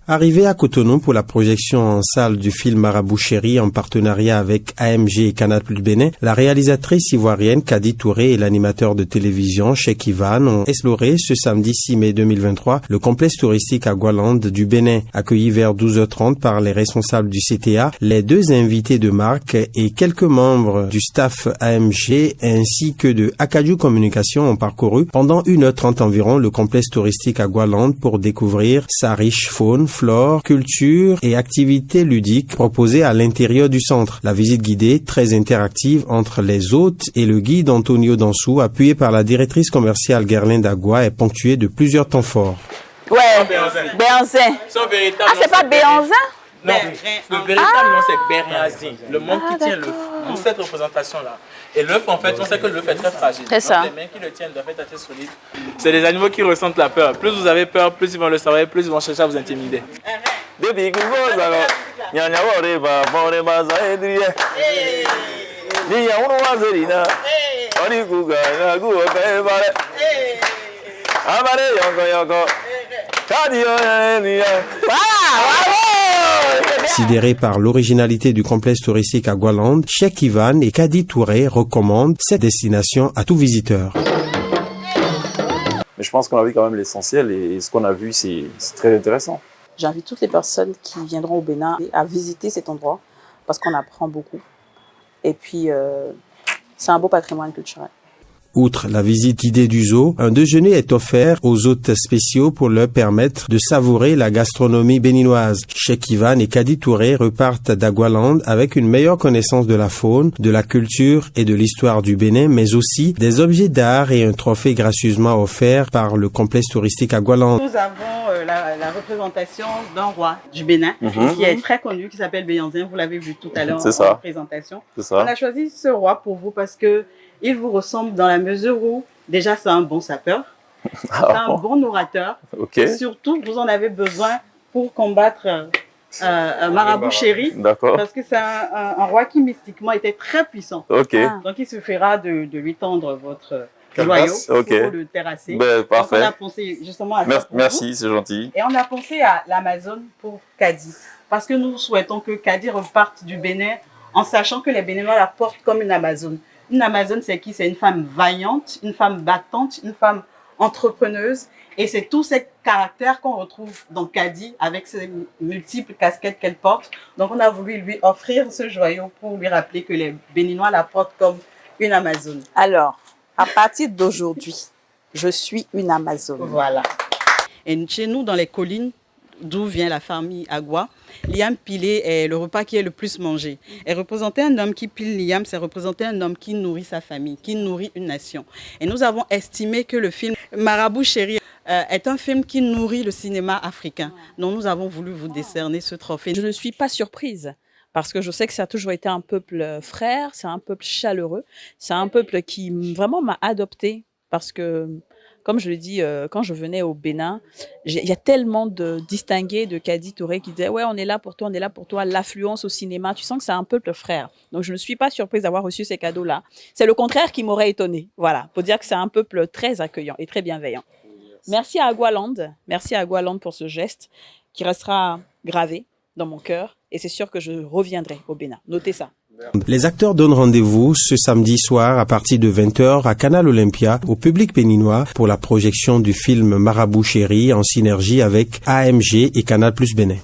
Arrivé à Cotonou pour la projection en salle du film Marabout Chéri en partenariat avec AMG et Canal+ Bénin, la réalisatrice ivoirienne Kadi Touré et l'animateur de télévision Cheikh Ivan ont exploré ce samedi 6 mai 2023 le complexe touristique Agualand du Bénin. Accueillis vers 12h30 par les responsables du CTA, les deux invités de marque et quelques membres du staff AMG ainsi que de Acadie Communication ont parcouru pendant 1h30 environ le complexe touristique Agualand pour découvrir sa riche faune, flore, culture et activités ludiques proposées à l'intérieur du centre. La visite guidée, très interactive entre les hôtes et le guide Antonio Dansou, appuyé par la directrice commerciale Gerlinde Agua, est ponctuée de plusieurs temps forts. Ouais, Béanzin. Ah, c'est pas Béanzin? Non, le véritable nom c'est Bériazin, le monde qui tient l'œuf, d'où cette représentation-là. Et l'œuf, en fait, on sait que l'œuf est très fragile. C'est ça. Donc, les mains qui le tiennent doivent être assez solides. C'est des animaux qui ressentent la peur. Plus vous avez peur, plus ils vont le savoir, plus ils vont chercher à vous intimider. Sidéré par l'originalité du complexe touristique Agualand, Cheikh Ivan et Kadi Touré recommandent cette destination à tout visiteur. Mais je pense qu'on a vu quand même l'essentiel et ce qu'on a vu, c'est très intéressant. J'invite toutes les personnes qui viendront au Bénin à visiter cet endroit parce qu'on apprend beaucoup. Et puis, c'est un beau patrimoine culturel. Outre la visite guidée du zoo, un déjeuner est offert aux hôtes spéciaux pour leur permettre de savourer la gastronomie béninoise. Cheikh Ivan et Kadi Touré repartent d'Agualand avec une meilleure connaissance de la faune, de la culture et de l'histoire du Bénin, mais aussi des objets d'art et un trophée gracieusement offert par le complexe touristique Agualand. Nous avons la représentation d'un roi du Bénin qui est très connu, qui s'appelle Béanzin. Vous l'avez vu tout à l'heure en présentation. On a choisi ce roi pour vous parce que il vous ressemble dans la mesure où, déjà, c'est un bon sapeur, c'est un bon orateur. Et surtout, vous en avez besoin pour combattre Marabout Chéri, parce que c'est un roi qui, mystiquement, était très puissant. Donc, il suffira de lui tendre votre joyau pour le terrasser. Parfait. Donc, on a pensé justement à ça. Merci, c'est gentil. Et on a pensé à l'Amazone pour Kadi, parce que nous souhaitons que Kadi reparte du Bénin en sachant que les Béninois la portent comme une Amazone. Une Amazone, c'est qui? C'est une femme vaillante, une femme battante, une femme entrepreneuse. Et c'est tous ces caractères qu'on retrouve dans Kadi avec ses multiples casquettes qu'elle porte. Donc, on a voulu lui offrir ce joyau pour lui rappeler que les Béninois la portent comme une Amazone. Alors, à partir d'aujourd'hui, je suis une Amazone. Voilà. Et chez nous, dans les collines, d'où vient la famille Agua, l'iam pilé est le repas qui est le plus mangé. Et représenter un homme qui pile l'iam, c'est représenter un homme qui nourrit sa famille, qui nourrit une nation. Et nous avons estimé que le film Marabout Chéri est un film qui nourrit le cinéma africain. Donc nous avons voulu vous décerner ce trophée. Je ne suis pas surprise parce que je sais que ça a toujours été un peuple frère, c'est un peuple chaleureux, c'est un peuple qui vraiment m'a adopté parce que, comme je le dis, quand je venais au Bénin, il y a tellement de distingués de Kadi Touré qui disaient « Ouais, on est là pour toi, on est là pour toi ». L'affluence au cinéma, tu sens que c'est un peuple frère. Donc, je ne suis pas surprise d'avoir reçu ces cadeaux-là. C'est le contraire qui m'aurait étonnée. Voilà, pour dire que c'est un peuple très accueillant et très bienveillant. Merci à Agualand pour ce geste qui restera gravé dans mon cœur. Et c'est sûr que je reviendrai au Bénin. Notez ça. Les acteurs donnent rendez-vous ce samedi soir à partir de 20h à Canal Olympia au public béninois pour la projection du film Marabout Chéri en synergie avec AMG et Canal+ Bénin.